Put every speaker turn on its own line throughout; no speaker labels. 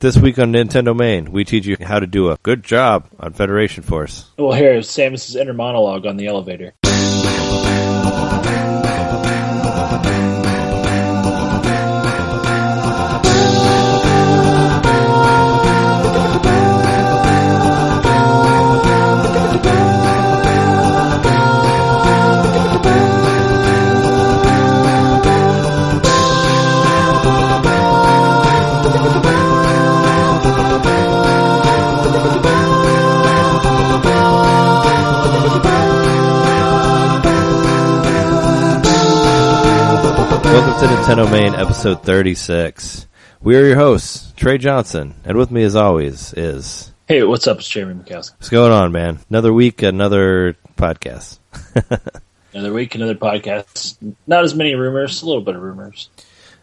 This week on Nintendomain, we teach you how to do a good job on Federation Force.
We'll hear Samus' inner monologue on the elevator.
Welcome to Nintendomain episode 36. We are your hosts, Trey Johnson, and with me as always is...
Hey, what's up? It's Jeremy McCaskill.
What's going on, man? Another week, another podcast.
Another week, another podcast. Not as many rumors, a little bit of rumors.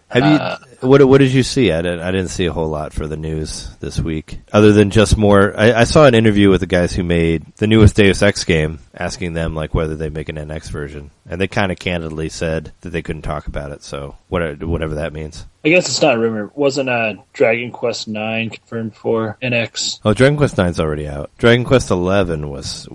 Have you? What did you see? I didn't see a whole lot for the news this week, other than just more. I saw an interview with the guys who made the newest Deus Ex game, asking them like whether they make an NX version, and they kind of candidly said that they couldn't talk about it. So whatever that means.
I guess it's not a rumor. Wasn't Dragon Quest IX confirmed for NX?
Oh, Dragon Quest IX's already out. Dragon Quest XI was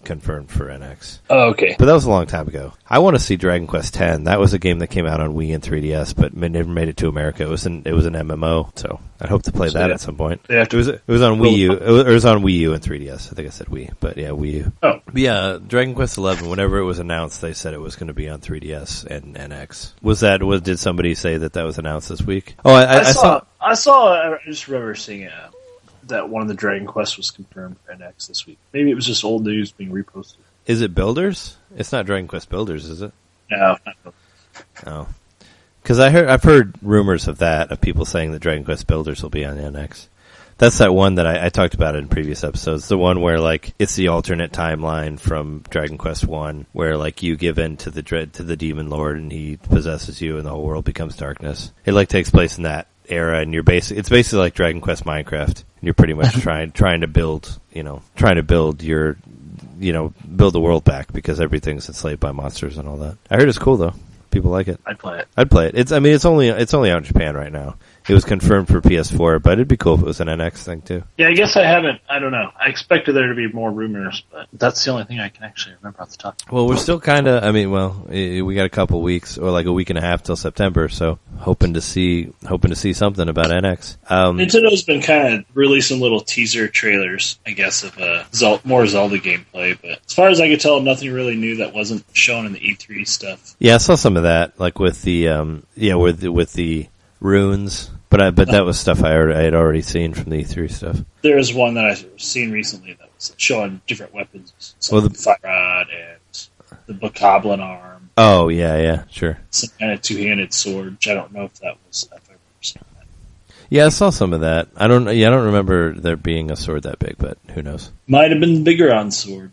confirmed for NX.
Oh, okay.
But that was a long time ago. I want to see Dragon Quest X. That was a game that came out on Wii and 3DS, but never made it to America. It was an MMO, so I'd hope to play that at some point. It was on Wii U. It was on Wii U and 3DS. I think I said Wii, but yeah, Wii U.
Oh.
But yeah, Dragon Quest XI, whenever it was announced, they said it was going to be on 3DS and NX. Did somebody say that was announced this week? Oh,
I just remember seeing that one of the Dragon Quest was confirmed for NX this week. Maybe it was just old news being reposted.
Is it Builders? It's not Dragon Quest Builders, is it?
No, not Builders.
Oh. Because I've heard rumors of people saying that Dragon Quest Builders will be on NX. That's that one that I talked about in previous episodes. The one where like it's the alternate timeline from Dragon Quest 1, where like you give in to the demon lord and he possesses you and the whole world becomes darkness. It like takes place in that era, and it's basically like Dragon Quest Minecraft. And you're pretty much trying to build your build the world back because everything's enslaved by monsters and all that. I heard it's cool though. People like it.
I'd play it.
It's only out in Japan right now. It was confirmed for PS4, but it'd be cool if it was an NX thing too.
Yeah, I guess I don't know. I expected there to be more rumors, but that's the only thing I can actually remember off the top.
Well, we're still kind of, we got a couple weeks or like a week and a half till September, so hoping to see something about NX.
Nintendo's been kind of releasing little teaser trailers, I guess, of more Zelda gameplay, but as far as I could tell, nothing really new that wasn't shown in the E3 stuff.
Yeah, I saw some of that, like with the with the runes. But that was stuff I had already seen from the E3 stuff.
There was one that I've seen recently that was showing different weapons. The fire rod and the bokoblin arm.
Oh, yeah, sure.
Some kind of two-handed sword, which I don't know if that was... I've ever seen that.
Yeah, I saw some of that. I don't remember there being a sword that big, but who knows?
Might have been the Bigoron sword.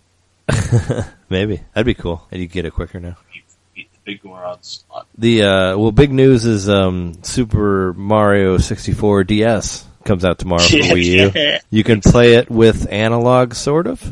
Maybe. That'd be cool. And you get it quicker now.
Big Goron slot.
Big news is Super Mario 64 DS comes out tomorrow for Wii U. You can play it with analog, sort of.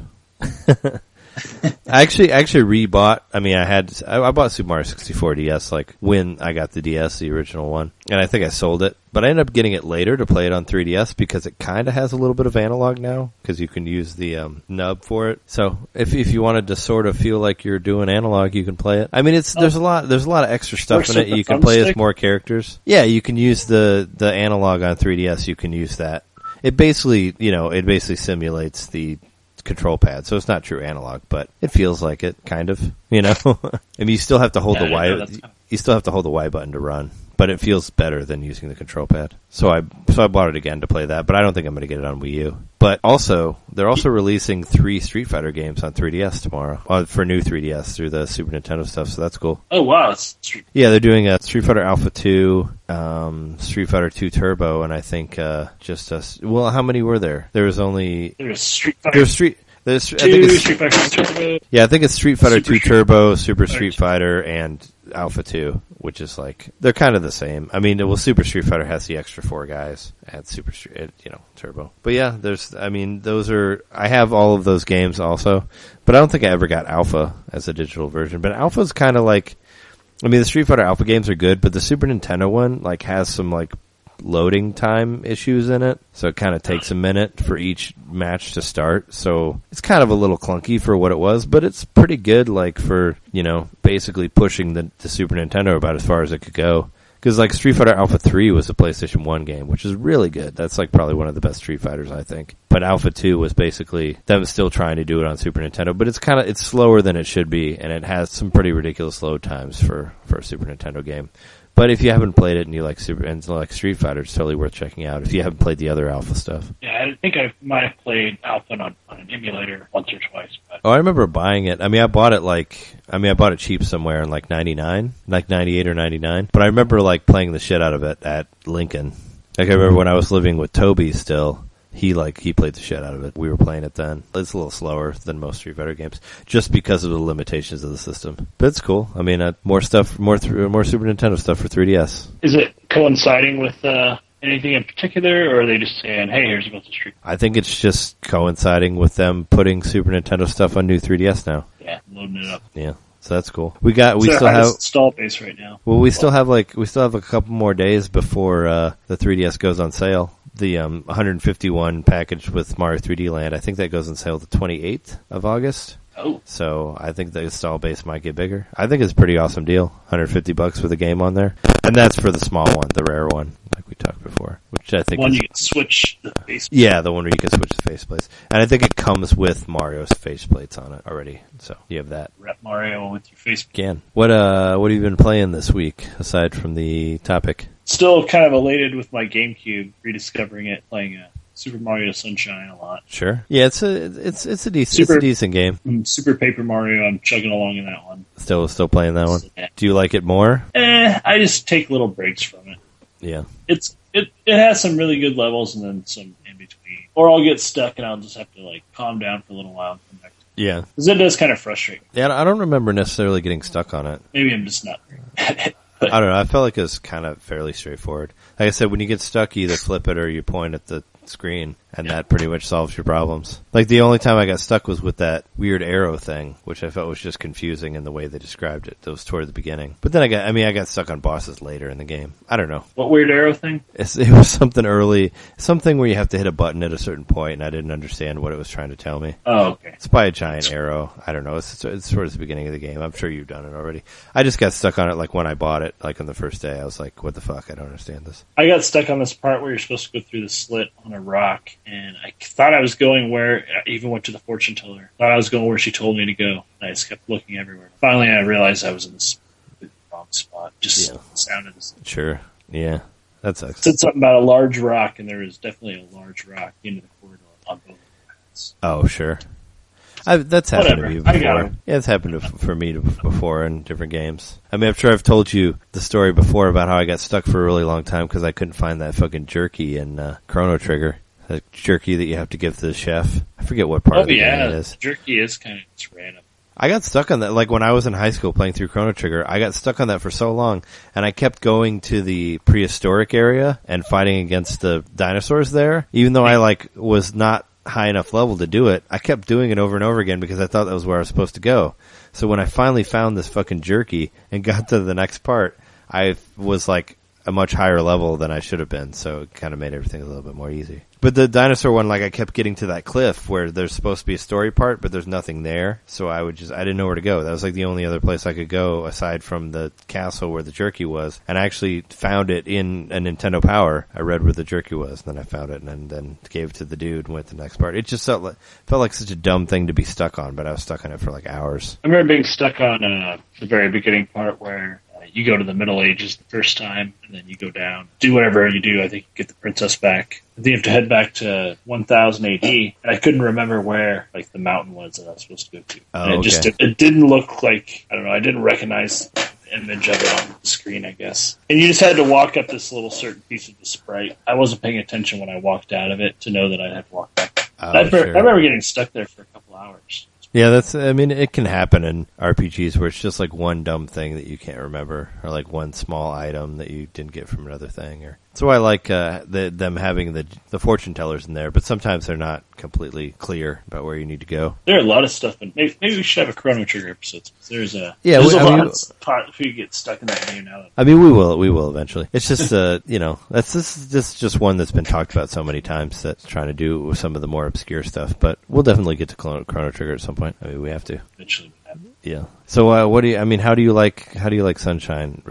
I actually rebought. I bought Super Mario 64 DS like when I got the DS, the original one, and I think I sold it. But I ended up getting it later to play it on 3DS because it kind of has a little bit of analog now because you can use the nub for it. So if you wanted to sort of feel like you're doing analog, you can play it. I mean, there's a lot of extra stuff in it. You can play as more characters. Yeah, you can use the analog on 3DS. You can use that. It basically simulates the control pad, so it's not true analog, but it feels like it, kind of. I mean, you still have to hold the Y. You still have to hold the Y button to run, but it feels better than using the control pad. So I bought it again to play that, but I don't think I'm going to get it on Wii U. But they're also releasing 3 Street Fighter games on 3DS tomorrow for new 3DS through the Super Nintendo stuff. So that's cool.
Oh wow!
Yeah, they're doing a Street Fighter Alpha 2, Street Fighter 2 Turbo, and I think how many were there? There was
Street Fighter.
I think it's Street Fighter 2 Turbo, Super Street Fighter, and Alpha 2, which is like, they're kind of the same. I mean, Super Street Fighter has the extra 4 guys at Super Street, Turbo. But yeah, I have all of those games also, but I don't think I ever got Alpha as a digital version. But Alpha's kind of like, the Street Fighter Alpha games are good, but the Super Nintendo one, like, has some, like, loading time issues in it, so it kind of takes a minute for each match to start. So it's kind of a little clunky for what it was, but it's pretty good, like for, you know, basically pushing the Super Nintendo about as far as it could go. Because, like, Street Fighter Alpha 3 was a PlayStation 1 game, which is really good. That's, like, probably one of the best Street Fighters, I think. But Alpha 2 was basically them still trying to do it on Super Nintendo. But it's slower than it should be, and it has some pretty ridiculous load times for a Super Nintendo game. But if you haven't played it and you like Street Fighter, it's totally worth checking out if you haven't played the other Alpha stuff.
Yeah, I think I might have played Alpha on an emulator once or twice. But.
Oh, I remember buying it. I mean, I bought it cheap somewhere in like 99, like 98 or 99. But I remember like playing the shit out of it at Lincoln. Like I remember when I was living with Toby still. He played the shit out of it. We were playing it then. It's a little slower than most Street Fighter games, just because of the limitations of the system. But it's cool. I mean, more Super Nintendo stuff for 3DS.
Is it coinciding with anything in particular, or are they just saying, "Hey, here's a bunch of Street"?
I think it's just coinciding with them putting Super Nintendo stuff on new 3DS now.
Yeah, loading it up.
Yeah. So that's cool. We still have
install base right now.
Well, we still have a couple more days before the 3DS goes on sale. The 151 package with Mario 3D Land, I think that goes on sale the 28th of August.
Oh.
So I think the install base might get bigger. I think it's a pretty awesome deal. $150 with a game on there. And that's for the small one, the rare one, like we talked before. Which I think
you can switch the faceplates.
Yeah, the one where you can switch the faceplates. And I think it comes with Mario's faceplates on it already. So you have that.
Rep Mario with your face.
Again. What have you been playing this week, aside from the topic?
Still kind of elated with my GameCube, rediscovering it, playing Super Mario Sunshine a lot.
Sure. Yeah, it's a decent game.
Super Paper Mario, I'm chugging along in that one.
Still playing that one. Do you like it more?
I just take little breaks from it.
Yeah.
It has some really good levels and then some in between. Or I'll get stuck and I'll just have to like calm down for a little while and come back.
Yeah.
Because it does kind of frustrate me.
Yeah, I don't remember necessarily getting stuck on it.
Maybe I'm just not very good at it. But
I don't know. I felt like it was kind of fairly straightforward. Like I said, when you get stuck, you either flip it or you point at the screen, and that pretty much solves your problems. Like the only time I got stuck was with that weird arrow thing, which I felt was just confusing in the way they described it. That was toward the beginning. But then I got stuck on bosses later in the game. I don't know.
What weird arrow thing?
It was something early, something where you have to hit a button at a certain point, and I didn't understand what it was trying to tell me.
Oh, okay.
It's by a giant arrow. I don't know. It's towards the beginning of the game. I'm sure you've done it already. I just got stuck on it like when I bought it, like on the first day. I was like, what the fuck? I don't understand this.
I got stuck on this part where you're supposed to go through the slit on a rock, and I thought I was going where, I even went to the fortune teller. Thought I was going where she told me to go. And I just kept looking everywhere. Finally, I realized I was in the wrong spot. Just sounded the same.
Sure. Yeah. That sucks.
It said something about a large rock, and there was definitely a large rock into the corridor on both sides.
Oh, sure. That's happened to me before.
I got it.
Yeah, it's happened for me before in different games. I mean, I'm sure I've told you the story before about how I got stuck for a really long time because I couldn't find that fucking jerky in Chrono Trigger. The jerky that you have to give to the chef. I forget what part of the game it is.
Jerky is kind of just random.
I got stuck on that, like when I was in high school playing through Chrono Trigger, I got stuck on that for so long, and I kept going to the prehistoric area and fighting against the dinosaurs there, even though I was not high enough level to do it. I kept doing it over and over again because I thought that was where I was supposed to go. So when I finally found this fucking jerky and got to the next part, I was like a much higher level than I should have been, so it kind of made everything a little bit more easy. But the dinosaur one, like I kept getting to that cliff where there's supposed to be a story part, but there's nothing there, so I didn't know where to go. That was like the only other place I could go aside from the castle where the jerky was, and I actually found it in a Nintendo Power. I read where the jerky was, and then I found it, and then gave it to the dude and went to the next part. It just felt like such a dumb thing to be stuck on, but I was stuck on it for like hours.
I remember being stuck on the very beginning part where you go to the Middle Ages the first time, and then you go down, do whatever you do. I think you get the princess back. And then you have to head back to 1000 AD, and I couldn't remember where like the mountain was that I was supposed to go to.
Oh,
and it didn't look like, I don't know, I didn't recognize the image of it on the screen, I guess. And you just had to walk up this little certain piece of the sprite. I wasn't paying attention when I walked out of it to know that I'd have to walk back. I remember getting stuck there for a couple hours.
Yeah, it can happen in RPGs where it's just like one dumb thing that you can't remember, or like one small item that you didn't get from another thing, or That's why I like them having the fortune tellers in there, but sometimes they're not completely clear about where you need to go.
There are a lot of stuff, but maybe we should have a Chrono Trigger episode. There's a lot of spot if you get stuck in that game now.
I mean, we will eventually. It's just this just one that's been talked about so many times that's trying to do with some of the more obscure stuff. But we'll definitely get to Chrono Trigger at some point. I mean, we have to
eventually.
Yeah. So, how do you like Sunshine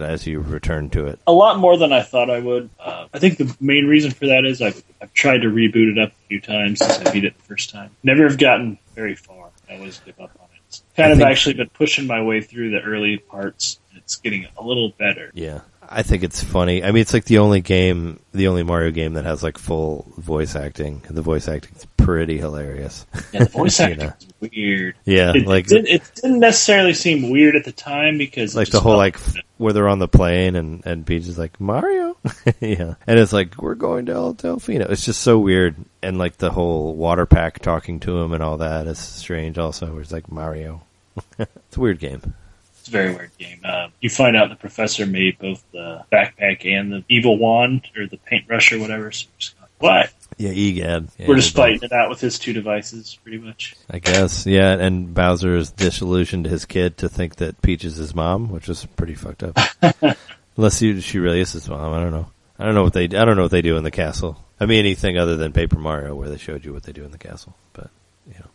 as you return to it?
A lot more than I thought I would. I think the main reason for that is I've tried to reboot it up a few times since I beat it the first time. Never have gotten very far. I always give up on it. Actually been pushing my way through the early parts. It's getting a little better.
Yeah. I think it's funny. I mean, it's like the only Mario game that has like full voice acting. The voice acting's pretty hilarious.
Yeah, the voice acting is weird.
Yeah,
it didn't necessarily seem weird at the time because
like the whole where they're on the plane and Peach is like Mario, yeah, and it's like we're going to El Delfino. It's just so weird, and like the whole water pack talking to him and all that is strange. Also, where it's like Mario. It's a weird game.
It's a very weird game. You find out the professor made both the backpack and the evil wand, or the paintbrush or whatever. So we're just like, what?
Yeah, EGAD. Yeah,
we're just fighting it out with his two devices, pretty much.
I guess, yeah, and Bowser is disillusioned to his kid to think that Peach is his mom, which is pretty fucked up. Unless she really is his mom, I don't know. I don't know what they do in the castle. I mean, anything other than Paper Mario, where they showed you what they do in the castle. But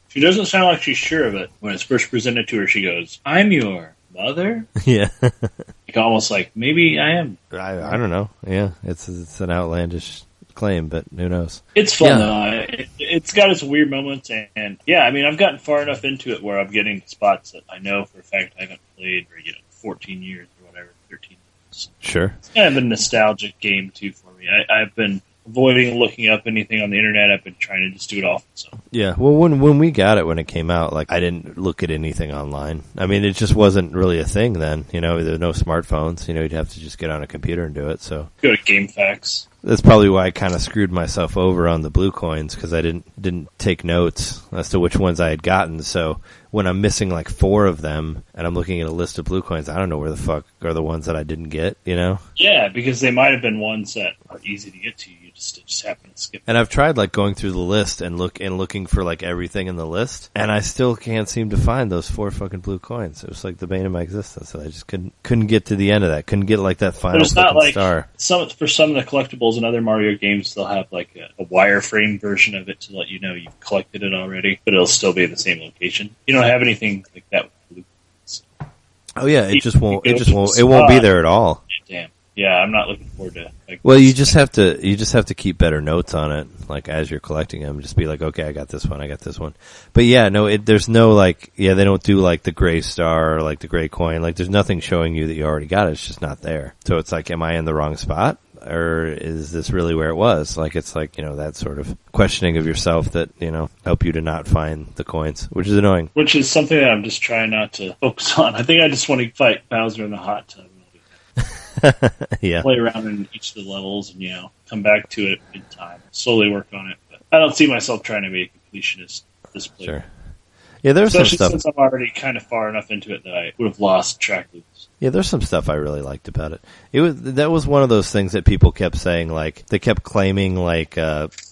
she doesn't sound like she's sure of it. When it's first presented to her, she goes, "I'm your mother."
Yeah,
like almost like maybe I am.
I don't know. Yeah, it's an outlandish claim, but who knows?
It's fun though. It's got its weird moments, and yeah, I mean, I've gotten far enough into it where I'm getting spots that I know for a fact I haven't played for 14 years or whatever, 13 years.
Sure,
it's kind of a nostalgic game too for me. I've been avoiding looking up anything on the internet. I've been trying to just do it often. So
yeah, well, when we got it when it came out, like I didn't look at anything online. I mean, it just wasn't really a thing then. There were no smartphones. You'd have to just get on a computer and do it. So
go to GameFAQs.
That's probably why I kind of screwed myself over on the blue coins, because I didn't take notes as to which ones I had gotten. So when I'm missing like 4 of them and I'm looking at a list of blue coins, I don't know where the fuck are the ones that I didn't get,
Yeah, because they might have been ones that are easy to get to. You just happen to skip.
And I've tried like going through the list and looking for like everything in the list, and I still can't seem to find those 4 fucking blue coins. It was like the bane of my existence. I just couldn't get to the end of that. Couldn't get like that final star.
For some of the collectibles in other Mario games, they'll have like a wireframe version of it to let you know you've collected it already, but it'll still be in the same location. You don't have anything like that with blue coins.
Oh yeah, it won't be there at all.
Damn. Yeah, I'm not looking forward to.
Well, you just have to keep better notes on it, like as you're collecting them. Just be like, okay, I got this one. But yeah, no, there's no they don't do like the gray star or like the gray coin. Like, there's nothing showing you that you already got it. It's just not there. So it's like, am I in the wrong spot, or is this really where it was? Like, it's like that sort of questioning of yourself that help you to not find the coins, which is annoying.
Which is something that I'm just trying not to focus on. I think I just want to fight Bowser in the hot tub.
Yeah.
Play around in each of the levels and, come back to it in time. Slowly work on it. But I don't see myself trying to be a completionist at this point.
Sure. Yeah, there's some stuff.
Since I'm already kind of far enough into it that I would have lost track of this.
Yeah, there's some stuff I really liked about it. That was one of those things that people kept saying, like, they kept claiming, like,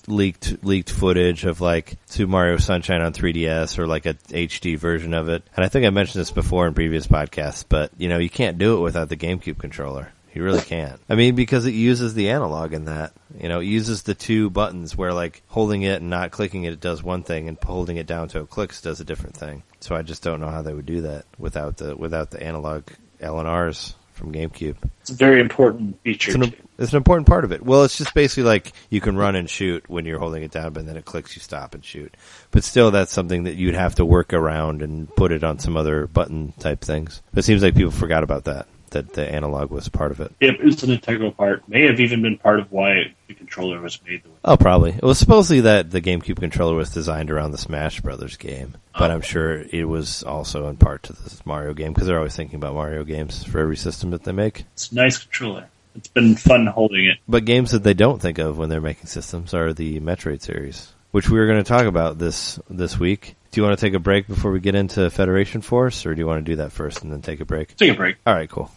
leaked footage of, like, Super Mario Sunshine on 3DS or, like, a HD version of it. And I think I mentioned this before in previous podcasts, but, you can't do it without the GameCube controller. You really can't. I mean, because it uses the analog in that. It uses the 2 buttons where, like, holding it and not clicking it does one thing, and holding it down so it clicks does a different thing. So I just don't know how they would do that without the analog L&Rs from GameCube.
It's a very important feature.
It's an important part of it. Well, it's just basically like you can run and shoot when you're holding it down, but then it clicks, you stop and shoot. But still, that's something that you'd have to work around and put it on some other button type things. But it seems like people forgot about that the analog was part of it.
It was an integral part. May have even been part of why the controller was made the way.
Oh, probably. It was supposedly that the GameCube controller was designed around the Smash Brothers game, but I'm sure it was also in part to this Mario game, because they're always thinking about Mario games for every system that they make.
It's a nice controller. It's been fun holding it.
But games that they don't think of when they're making systems are the Metroid series, which we were going to talk about this week. Do you want to take a break before we get into Federation Force, or do you want to do that first and then take a break?
Take a break.
All right, cool.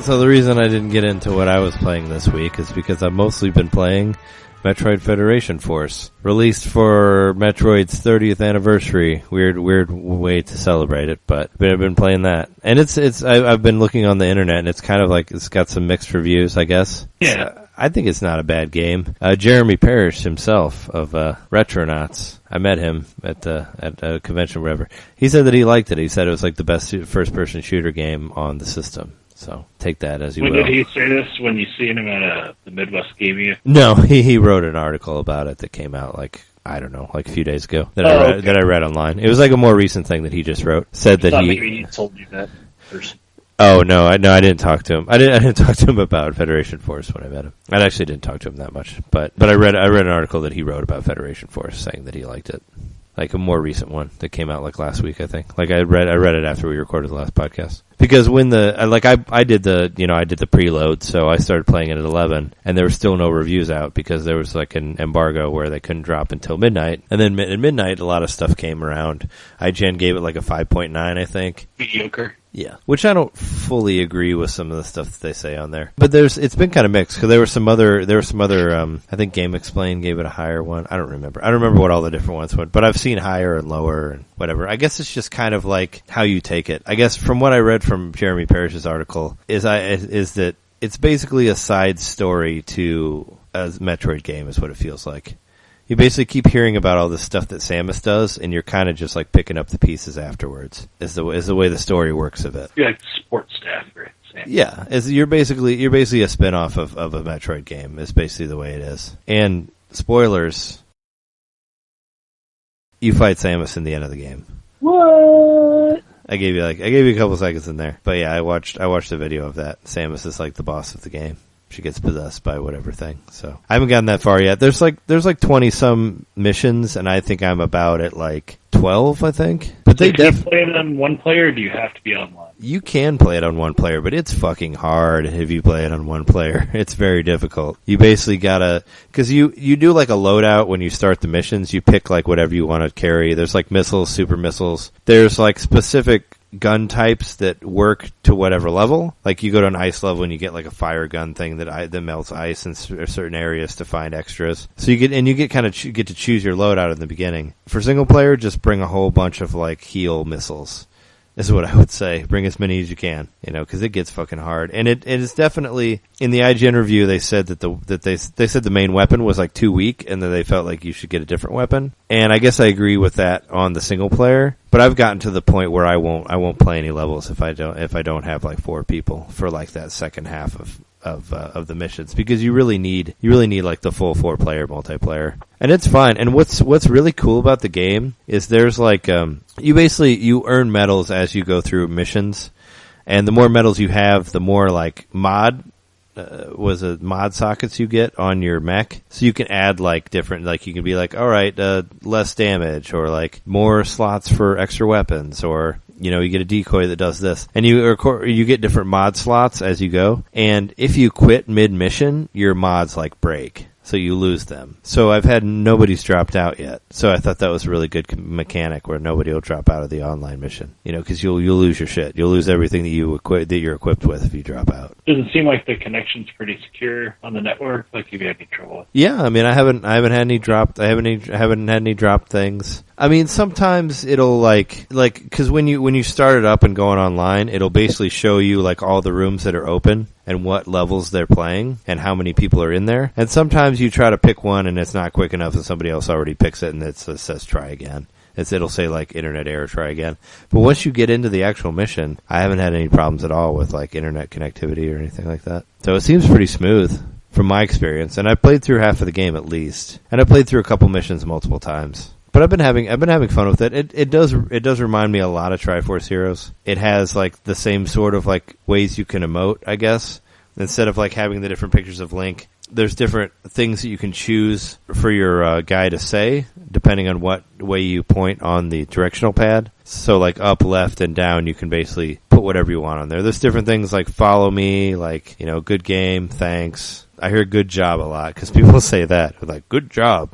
So the reason I didn't get into what I was playing this week is because I've mostly been playing Metroid Federation Force, released for Metroid's 30th anniversary. Weird way to celebrate it, but I've been playing that. And I've been looking on the internet, and it's kind of like, it's got some mixed reviews, I guess.
Yeah.
I think it's not a bad game. Jeremy Parrish himself of Retronauts, I met him at a convention or whatever. He said that he liked it. He said it was like the best first-person shooter game on the system. So take that as you will.
When did he say this? When you seen him at the Midwest Gaming?
No, he wrote an article about it that came out like a few days ago that I read online. It was like a more recent thing that he just wrote. Said that
maybe he told you that person.
Oh no, I didn't talk to him. I didn't talk to him about Federation Force when I met him. I actually didn't talk to him that much, but I read an article that he wrote about Federation Force saying that he liked it. Like a more recent one that came out like last week, I think. Like I read it after we recorded the last podcast. Because when I did the preload, so I started playing it at 11, and there were still no reviews out because there was like an embargo where they couldn't drop until midnight. And then at midnight, a lot of stuff came around. IGN gave it like a 5.9, I think.
Mediocre.
Yeah, which I don't fully agree with some of the stuff that they say on there. But it's been kind of mixed because there were some other I think Game Explain gave it a higher one. I don't remember what all the different ones went, but I've seen higher and lower and whatever. I guess it's just kind of like how you take it. I guess from what I read from Jeremy Parrish's article is that it's basically a side story to a Metroid game is what it feels like. You basically keep hearing about all this stuff that Samus does, and you're kind of just like picking up the pieces afterwards. Is the way the story works of it.
You're like support staff, right?
Yeah, you're basically a spin-off of a Metroid game. Is basically the way it is. And spoilers, you fight Samus in the end of the game.
What?
I gave you a couple seconds in there, but yeah, I watched a video of that. Samus is like the boss of the game. She gets possessed by whatever thing. So I haven't gotten that far yet. There's like 20 some missions, and I think I'm about at like 12, I think. But
do you play it on one player, or do you have to be online?
You can play it on one player, but it's fucking hard if you play it on one player. It's very difficult. You basically gotta, cause you do like a loadout when you start the missions. You pick like whatever you want to carry. There's like missiles, super missiles. There's like specific gun types that work to whatever level. Like you go to an ice level and you get like a fire gun thing that melts ice in certain areas to find extras. So you get to choose your loadout in the beginning. For single player, just bring a whole bunch of like heal missiles. Is what I would say. Bring as many as you can, because it gets fucking hard. And it is definitely, in the IGN review, they said that they said the main weapon was like too weak, and that they felt like you should get a different weapon. And I guess I agree with that on the single player. But I've gotten to the point where I won't play any levels if I don't have like 4 people for like that second half of the missions, because you really need like the full 4-player multiplayer, and it's fine. And what's really cool about the game is there's like you earn medals as you go through missions, and the more medals you have, the more like mod sockets you get on your mech. So you can add like different, like you can be like, all right, less damage, or like more slots for extra weapons, or you get a decoy that does this, and you get different mod slots as you go. And if you quit mid-mission, your mods like break, so you lose them. So I've had nobody's dropped out yet. So I thought that was a really good mechanic where nobody will drop out of the online mission. Because you'll lose your shit. You'll lose everything that you're equipped with if you drop out.
Doesn't seem like the connection's pretty secure on the network. Like you've had any trouble.
Yeah, I mean, I haven't had any dropped. I haven't had any dropped things. I mean, sometimes it'll like because when you start it up and going online, it'll basically show you like all the rooms that are open and what levels they're playing and how many people are in there. And sometimes you try to pick one and it's not quick enough, and somebody else already picks it, and it says try again. It'll say like internet error, try again. But once you get into the actual mission, I haven't had any problems at all with like internet connectivity or anything like that. So it seems pretty smooth from my experience. And I played through half of the game at least, and I played through a couple missions multiple times. But I've been having fun with it. It does remind me a lot of Triforce Heroes. It has like the same sort of like ways you can emote, I guess. Instead of like having the different pictures of Link, there's different things that you can choose for your guy to say, depending on what way you point on the directional pad. So like up, left, and down, you can basically put whatever you want on there. There's different things like follow me, like, good game, thanks. I hear good job a lot because people say that. Like, good job.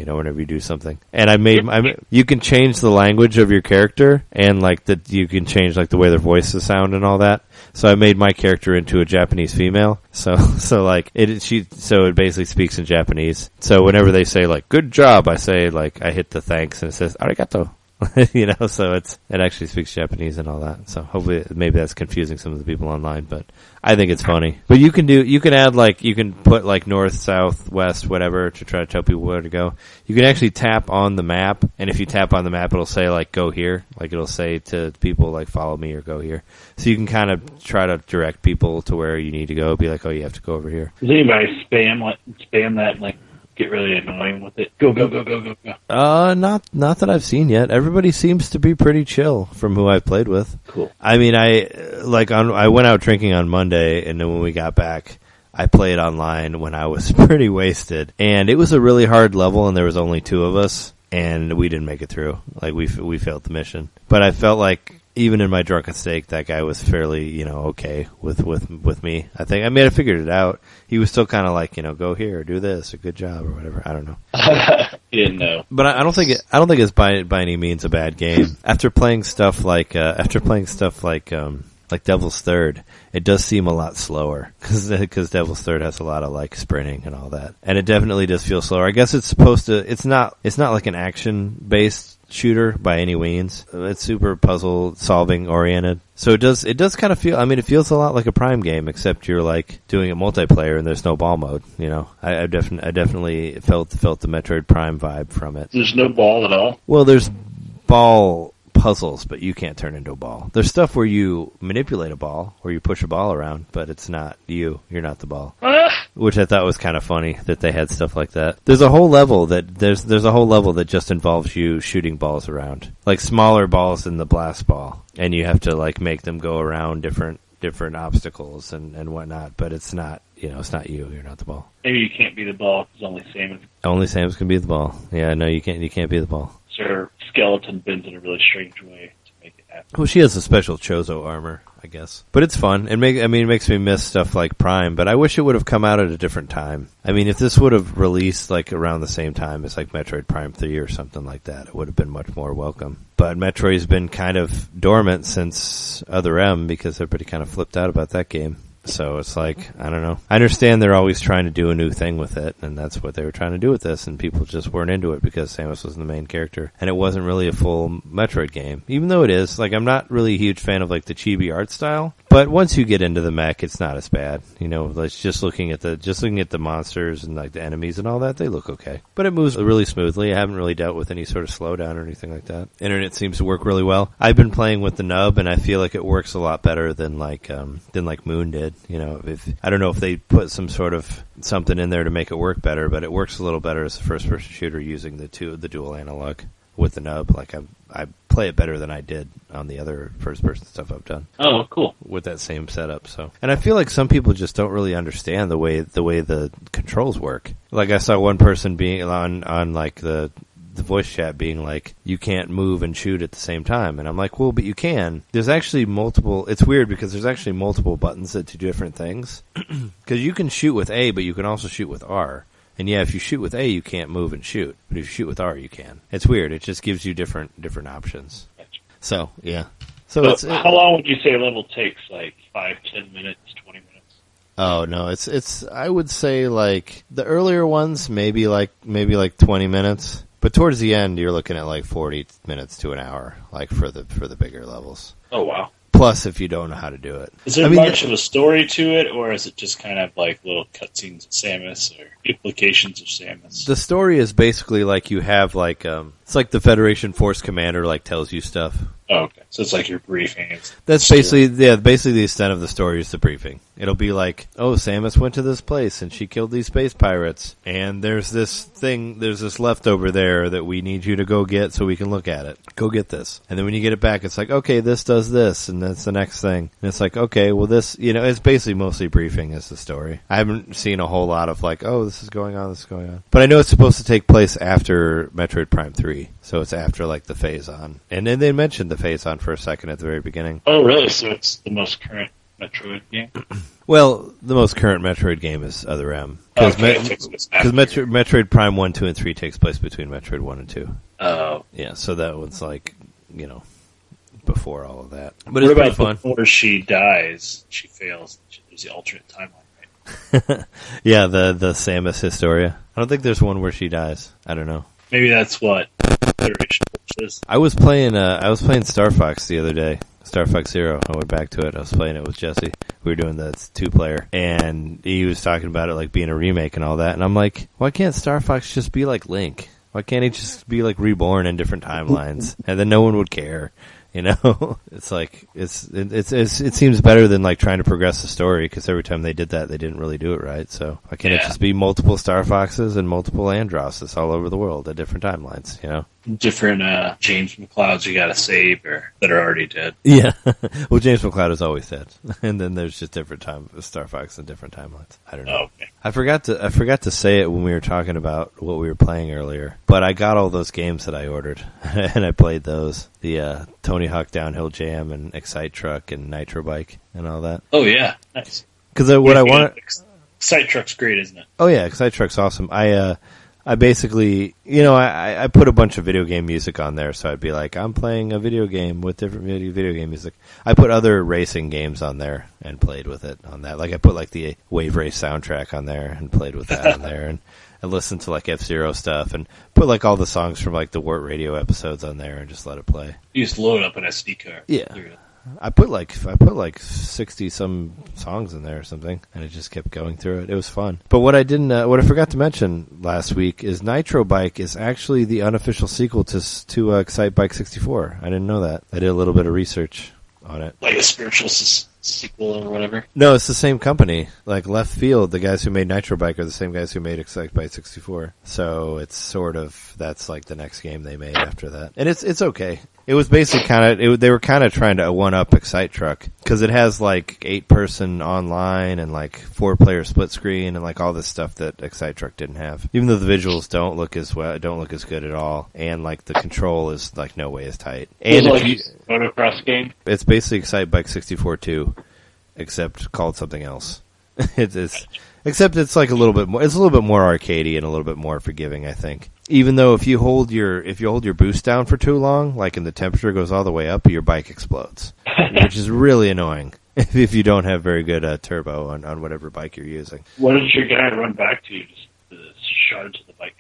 Whenever you do something. And you can change the language of your character, and like you can change like the way their voices sound and all that. So I made my character into a Japanese female. So it basically speaks in Japanese. So whenever they say like "good job," I say like I hit the thanks and it says "arigato." So it actually speaks Japanese and all that. So hopefully, maybe that's confusing some of the people online, but I think it's funny. But you can put like north, south, west, whatever to try to tell people where to go. You can actually tap on the map, and if you tap on the map, it'll say like go here. Like it'll say to people like follow me or go here. So you can kind of try to direct people to where you need to go. Be like, oh, you have to go over here.
Does anybody spam that like? Get really annoying with it. Go.
Not that I've seen yet. Everybody seems to be pretty chill from who I've played with.
Cool.
I mean, I went out drinking on Monday, and then when we got back, I played online when I was pretty wasted, and it was a really hard level, and there was only 2 of us, and we didn't make it through. Like we failed the mission, but I felt like even in my drunken state, that guy was fairly, okay with me. I think. I mean, I figured it out. He was still kind of like, go here, or do this, or good job, or whatever. I don't know.
He didn't know.
But I don't think it's by any means a bad game. After playing stuff like Devil's Third, it does seem a lot slower because Devil's Third has a lot of like sprinting and all that, and it definitely does feel slower. I guess it's supposed to. It's not like an action based shooter by any means. It's super puzzle solving oriented. So it does kind of feel, I mean, it feels a lot like a Prime game, except you're like doing a multiplayer and there's no ball mode, I definitely felt the Metroid Prime vibe from it.
There's no ball at all?
Well, there's ball puzzles, but you can't turn into a ball. There's stuff where you manipulate a ball, where you push a ball around, but it's not you. You're not the ball. Which I thought was kind of funny that they had stuff like that. There's a whole level that just involves you shooting balls around, like smaller balls than the blast ball, and you have to like make them go around different obstacles and whatnot. But it's not, it's not you. You're not the ball.
Maybe you can't be the ball because
only Samus can be the ball. Yeah, no, you can't be the ball.
Her skeleton bends in a really strange way to make it happen.
Well, she has a special Chozo armor, I guess. But it's fun. It makes me miss stuff like Prime, but I wish it would have come out at a different time. I mean, if this would have released like around the same time as like Metroid Prime 3 or something like that, it would have been much more welcome. But Metroid's been kind of dormant since Other M because everybody kind of flipped out about that game. So it's like, I don't know. I understand they're always trying to do a new thing with it, and that's what they were trying to do with this, and people just weren't into it because Samus was the main character. And it wasn't really a full Metroid game. Even though it is, like, I'm not really a huge fan of, like, the chibi art style, but once you get into the mech, it's not as bad. Like, just looking at the monsters and, like, the enemies and all that, they look okay. But it moves really smoothly. I haven't really dealt with any sort of slowdown or anything like that. Internet seems to work really well. I've been playing with the nub, and I feel like it works a lot better than Moon did. I don't know if they put some sort of something in there to make it work better, but it works a little better as a first-person shooter using the dual analog with the nub. Like I play it better than I did on the other first-person stuff I've done.
Oh, cool! With
that same setup. So, and I feel like some people just don't really understand the way the controls work. Like I saw one person being on like the voice chat being like, you can't move and shoot at the same time. And I'm like, well, but you can. There's actually multiple. It's weird because there's actually multiple buttons that do different things. Because you can shoot with A, but you can also shoot with R. And yeah, if you shoot with A, you can't move and shoot. But if you shoot with R, you can. It's weird. It just gives you different options. So, yeah. So
how long would you say a level takes? Like 5, 10 minutes, 20 minutes?
Oh no, it's I would say like the earlier ones maybe like 20 minutes. But towards the end, you're looking at like 40 minutes to an hour, like for the bigger levels.
Oh wow!
Plus, if you don't know how to do it,
is there much of a story to it, or is it just kind of like little cutscenes of Samus or implications of Samus?
The story is basically like you have like it's like the Federation Force Commander like tells you stuff.
Oh, okay, so it's like your briefing.
That's basically the extent of the story is the briefing. It'll be like, oh, Samus went to this place and she killed these space pirates, and there's this leftover there that we need you to go get so we can look at it. Go get this. And then when you get it back, it's like, okay, this does this, and that's the next thing. And it's like, okay, well this, it's basically mostly briefing is the story. I haven't seen a whole lot of like, oh, this is going on. But I know it's supposed to take place after Metroid Prime 3. So it's after like the phase-on. And then they mentioned the phase-on for a second at the very beginning.
Oh, really? So it's the most current Metroid game?
Well, the most current Metroid game is Other M. Because Metroid Prime 1, 2, and 3 takes place between Metroid 1 and 2.
Oh.
Yeah, so that one's like, before all of that. But
what
it's
about
pretty fun.
Where she dies, she fails. There's the alternate timeline, right?
Yeah, the Samus Historia. I don't think there's one where she dies. I don't know.
Maybe that's what iteration is.
I was playing Star Fox the other day. Star Fox Zero. I went back to it. I was playing it with Jesse. We were doing the 2-player, and he was talking about it like being a remake and all that. And I'm like, why can't Star Fox just be like Link? Why can't he just be like reborn in different timelines, and then no one would care? You know, it's like it seems better than like trying to progress the story, because every time they did that, they didn't really do it right. So why can't it just be multiple Star Foxes and multiple Androsses all over the world at different timelines? You know, different
James McClouds you got to save or that are already dead.
Yeah, well, James McCloud is always dead, and then there's just different Star Fox and different timelines. I don't know.
Oh, okay.
I forgot to say it when we were talking about what we were playing earlier, but I got all those games that I ordered, and I played those. The Tony Hawk Downhill Jam and Excite Truck and Nitro Bike and all that.
Oh yeah, nice.
Because what I want,
Excite Truck's great, isn't it?
Oh yeah, Excite Truck's awesome. I basically, I put a bunch of video game music on there, so I'd be like, I'm playing a video game with different video game music. I put other racing games on there and played with it on that. Like I put like the Wave Race soundtrack on there and played with that on there, and I listened to like F-Zero stuff and put like all the songs from like the Wart Radio episodes on there and just let it play.
You just load up an SD card.
Yeah. I put like 60 some songs in there or something, and it just kept going through it. It was fun. But what I forgot to mention last week is Nitro Bike is actually the unofficial sequel to Excite Bike 64. I didn't know that. I did a little bit of research on it.
Like a spiritual sequel or whatever?
No, it's the same company. Like Left Field, the guys who made Nitro Bike are the same guys who made Excite Bike 64. So it's sort of, that's like the next game they made after that. And it's okay. It was basically they were kind of trying to one-up Excite Truck, because it has like 8-person online and like 4-player split screen and like all this stuff that Excite Truck didn't have. Even though the visuals don't look as good at all, and like the control is like no way as tight. And
it's like a motocross game.
It's basically Excite Bike 64 2, except called something else. Except it's like a little bit more arcadey and a little bit more forgiving, I think. Even though if you hold your boost down for too long, like, and the temperature goes all the way up, your bike explodes, which is really annoying if you don't have very good turbo on whatever bike you're using.
What did your guy run back to? Just the shards of the bike.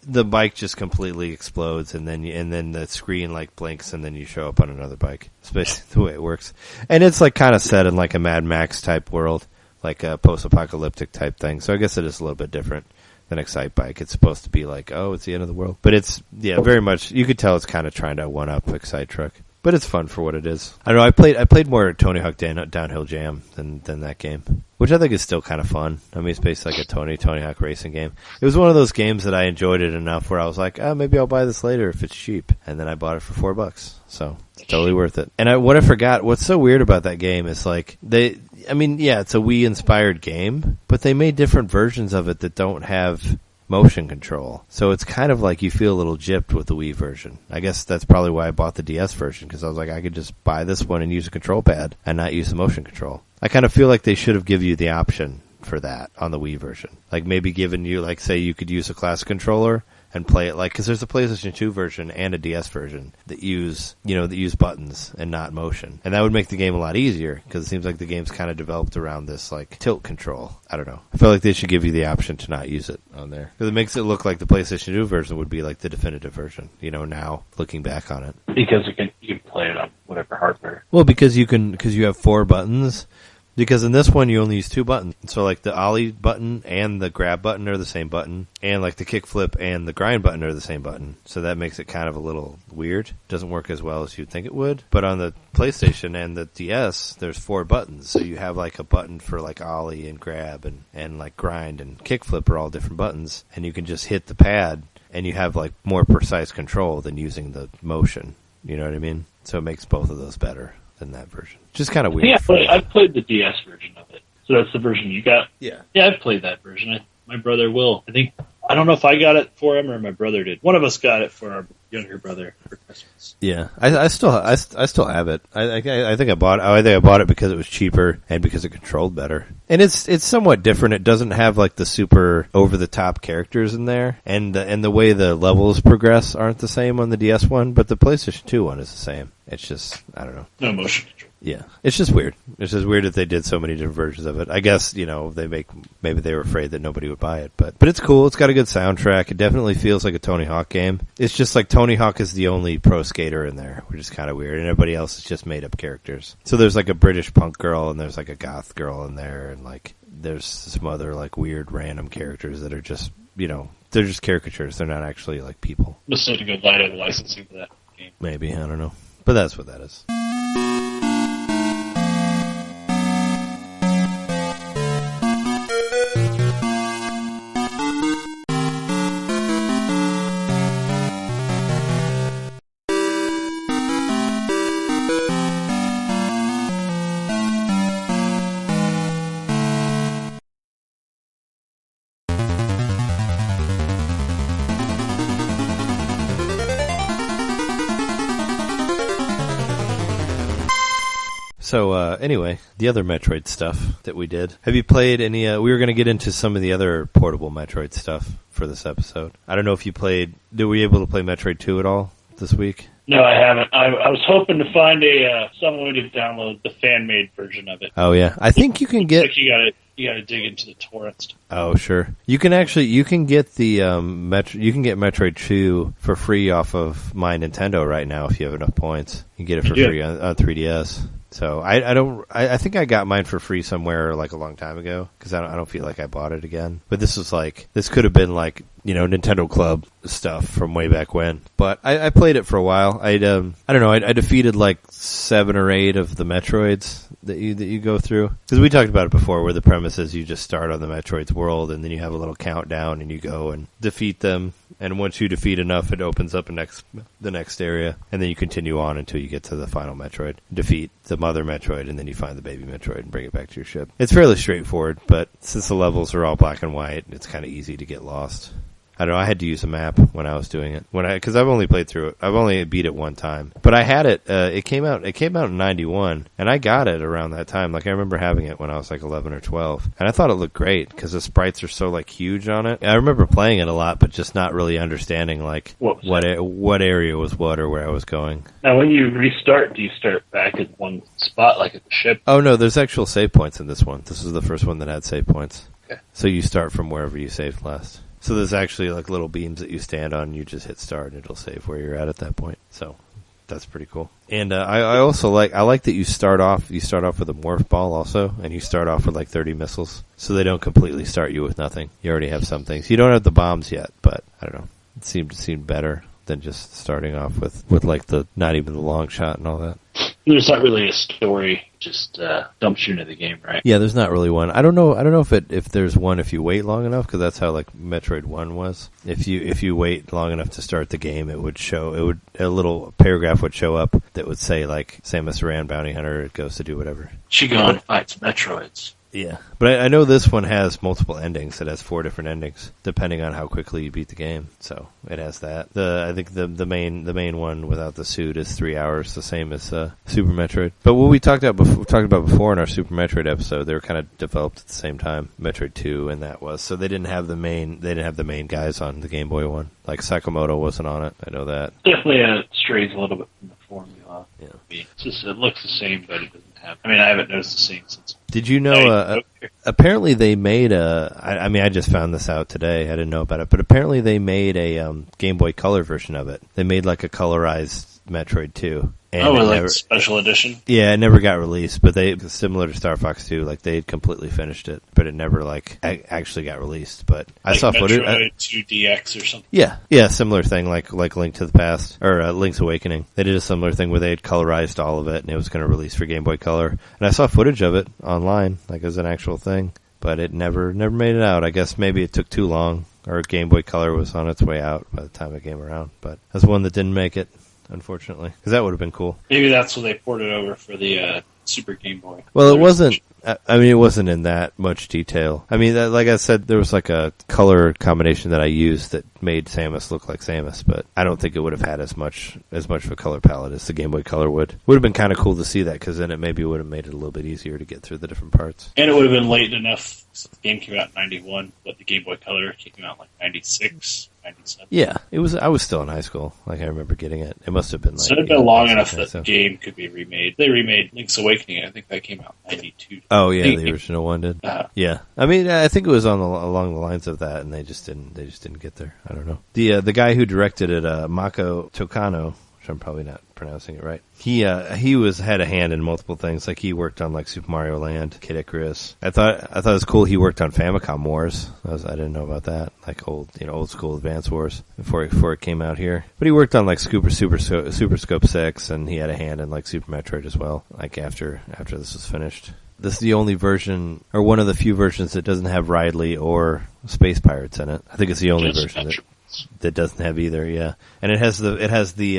The bike just completely explodes, and then the screen like blinks, and then you show up on another bike. It's basically the way it works, and it's like kind of set in like a Mad Max type world, like a post-apocalyptic type thing. So I guess it is a little bit different than Excite Bike. It's supposed to be like, oh, it's the end of the world, but it's very much. You could tell it's kind of trying to one up Excite Truck. But it's fun for what it is. I don't know, I played more Tony Hawk Downhill Jam than that game, which I think is still kind of fun. I mean, it's basically like a Tony Hawk racing game. It was one of those games that I enjoyed it enough where I was like, maybe I'll buy this later if it's cheap. And then I bought it for $4. So it's totally worth it. And what I forgot, what's so weird about that game is like it's a Wii inspired game, but they made different versions of it that don't have motion control. So it's kind of like you feel a little gypped with the Wii version. I guess that's probably why I bought the DS version, because I was like, I could just buy this one and use a control pad and not use the motion control. I kind of feel like they should have given you the option for that on the Wii version. Like maybe given you, like, say you could use a classic controller and play it like, because there's a PlayStation 2 version and a DS version that use buttons and not motion. And that would make the game a lot easier, because it seems like the game's kind of developed around this like tilt control. I don't know. I feel like they should give you the option to not use it on there, because it makes it look like the PlayStation 2 version would be like the definitive version, now looking back on it.
Because you can play it on whatever hardware.
Well, because you have 4 buttons. Because in this one, you only use 2 buttons. So, like, the ollie button and the grab button are the same button. And, like, the kick flip and the grind button are the same button. So that makes it kind of a little weird. Doesn't work as well as you'd think it would. But on the PlayStation and the DS, there's 4 buttons. So you have, like, a button for, like, ollie and grab and like, grind and kick flip are all different buttons. And you can just hit the pad, and you have, like, more precise control than using the motion. You know what I mean? So it makes both of those better than that version. Just kind of weird.
Yeah, I've played the DS version of it. So that's the version you got?
Yeah.
Yeah, I've played that version. My brother will. I don't know if I got it for him or my brother did. One of us got it for younger brother for Christmas.
Yeah, I still have it. I think I bought. I think I bought it because it was cheaper and because it controlled better. And it's somewhat different. It doesn't have like the super over the top characters in there, and the way the levels progress aren't the same on the DS one, but the PlayStation 2 one is the same. It's just, I don't know.
No motion control.
Yeah, it's just weird. It's just weird that they did so many different versions of it. I guess, maybe they were afraid that nobody would buy it, but it's cool. It's got a good soundtrack. It definitely feels like a Tony Hawk game. It's just like Tony Hawk is the only pro skater in there, which is kind of weird, and everybody else is just made up characters. So there's like a British punk girl, and there's like a goth girl in there, and like there's some other like weird random characters that are just, they're just caricatures. They're not actually like people.
Must have to go buy the licensing for that game.
Maybe, I don't know. But that's what that is. So, anyway, the other Metroid stuff that we did. Have you played any, we were going to get into some of the other portable Metroid stuff for this episode. I don't know if you played, were you able to play Metroid 2 at all this week?
No, I haven't. I was hoping to find some way to download the fan-made version of it.
Oh, yeah. I think you can get...
Like you gotta dig into the torrents.
Oh, sure. You can get the, you can get Metroid 2 for free off of My Nintendo right now if you have enough points. You can get it for free on 3DS. So I think I got mine for free somewhere like a long time ago because I don't feel like I bought it again. But this could have been like, Nintendo Club stuff from way back when. But I played it for a while. I don't know. I defeated like 7 or 8 of the Metroids that you go through, because we talked about it before, where the premise is you just start on the Metroid's world and then you have a little countdown and you go and defeat them. And once you defeat enough, it opens up the next area, and then you continue on until you get to the final Metroid. Defeat the mother Metroid, and then you find the baby Metroid and bring it back to your ship. It's fairly straightforward, but since the levels are all black and white, it's kind of easy to get lost. I don't know, I had to use a map when I was doing it. Because I've only played through it. I've only beat it one time. But I had it, it came out in 91, and I got it around that time. Like, I remember having it when I was like 11 or 12. And I thought it looked great, because the sprites are so like huge on it. I remember playing it a lot, but just not really understanding like what area was what or where I was going.
Now, when you restart, do you start back at one spot, like at the ship?
Oh no, there's actual save points in this one. This was the first one that had save points.
Okay.
So you start from wherever you saved last. So there's actually like little beams that you stand on, and you just hit start and it'll save where you're at that point. So that's pretty cool. And I also like that you start off with a morph ball also, and you start off with like 30 missiles. So they don't completely start you with nothing. You already have some things. You don't have the bombs yet, but I don't know. It seemed better than just starting off with like not even the long shot and all that.
There's not really a story, just dumps you into the game, right?
Yeah, there's not really one. I don't know if there's one if you wait long enough, because that's how like Metroid 1 was. If you wait long enough to start the game, a little paragraph would show up that would say like Samus Aran, bounty hunter, goes to do whatever.
Shigon fights Metroids.
Yeah, but I know this one has multiple endings. It has 4 different endings, depending on how quickly you beat the game. So it has that. I think the main one without the suit is 3 hours, the same as Super Metroid. But what we talked about before in our Super Metroid episode, they were kind of developed at the same time, Metroid 2, and that was so they didn't have the main guys on the Game Boy one. Like Sakamoto wasn't on it. I know that.
Definitely strays a little bit from the formula.
Yeah.
It's just, it looks the same, but it doesn't have. I mean, I haven't noticed the same since.
Did you know, apparently they made I just found this out today, I didn't know about it, but apparently they made a Game Boy Color version of it. They made like a colorized Metroid 2. And
like special edition?
Yeah, it never got released, but similar to Star Fox 2, like they had completely finished it, but it never like actually got released. But I saw footage.
Metroid 2DX or something.
Yeah, similar thing like Link to the Past or Link's Awakening. They did a similar thing where they had colorized all of it, and it was going to release for Game Boy Color. And I saw footage of it online, like as an actual thing, but it never made it out. I guess maybe it took too long, or Game Boy Color was on its way out by the time it came around. But that's one that didn't make it, unfortunately, because that would have been cool.
Maybe that's when they ported over for the Super Game Boy.
Well, it wasn't. I mean, it wasn't in that much detail. I mean, like I said, there was like a color combination that I used that made Samus look like Samus, but I don't think it would have had as much of a color palette as the Game Boy Color would. Would have been kind of cool to see that, because then it maybe would have made it a little bit easier to get through the different parts.
And it would have been late enough. The game came out in 91, but the Game Boy Color came out like 96, 97.
Yeah, it was. I was still in high school. Like, I remember getting it. It must have been like...
So it had been long enough that the game could be remade. They remade Link's Awakening. I think that came out in 92.
Oh, yeah, the original one did. Yeah. I mean, I think it was along the lines of that, and they just didn't get there. I don't know. The guy who directed it, Mako Tokano, which I'm probably not pronouncing it right. He had a hand in multiple things. Like, he worked on like Super Mario Land, Kid Icarus. I thought it was cool. He worked on Famicom Wars. I didn't know about that. Like old school Advance Wars before it came out here. But he worked on like Super Scope 6, and he had a hand in like Super Metroid as well. Like after this was finished. This is the only version, or one of the few versions, that doesn't have Ridley or Space Pirates in it. I think it's the only version that doesn't have either, yeah. And it has the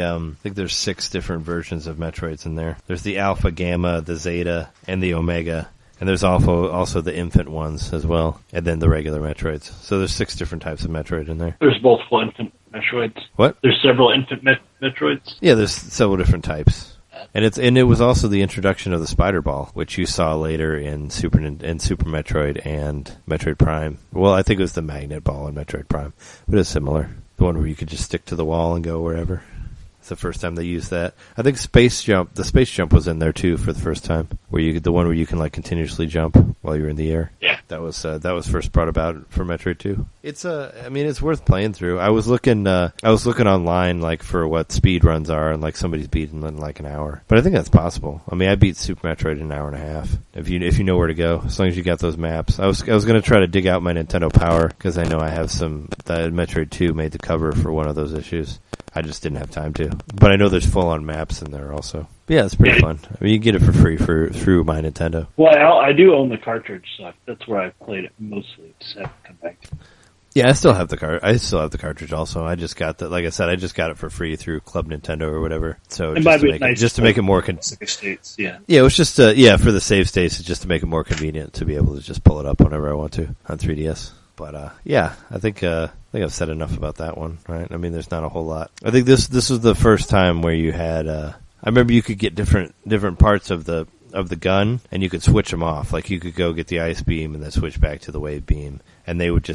I think there's 6 different versions of Metroids in there. There's the Alpha, Gamma, the Zeta, and the Omega. And there's also the infant ones as well, and then the regular Metroids. So there's 6 different types of Metroid in there.
There's multiple infant Metroids.
What?
There's several infant Metroids.
Yeah, there's several different types. And it was also the introduction of the Spider Ball, which you saw later in Super Metroid and Metroid Prime. Well, I think it was the Magnet Ball in Metroid Prime, but it's similar. The one where you could just stick to the wall and go wherever. It's the first time they used that. I think the Space Jump was in there too for the first time, the one where you can like continuously jump while you're in the air.
Yeah.
That was first brought about for Metroid 2. It's it's worth playing through. I was looking online like for what speed runs are, and like somebody's beaten in like an hour. But I think that's possible. I mean, I beat Super Metroid in an hour and a half. If you know where to go, as long as you got those maps. I was going to try to dig out my Nintendo Power, because I know I have that Metroid 2 made the cover for one of those issues. I just didn't have time to. But I know there's full-on maps in there also. But yeah, it's pretty fun. I mean, you can get it for free through my Nintendo.
Well, I do own the cartridge, so that's where I've played it mostly. Just have to come back to it.
Yeah, I still have the cartridge also. I just got that. Like I said, I just got it for free through Club Nintendo or whatever. So just to make it more
save states, yeah.
Yeah, it was just for the save states, just to make it more convenient to be able to just pull it up whenever I want to on 3DS. But yeah, I think I've said enough about that one, right? I mean, there's not a whole lot. I think this was the first time where you had. I remember you could get different parts of the gun, and you could switch them off. Like, you could go get the ice beam and then switch back to the wave beam, and they would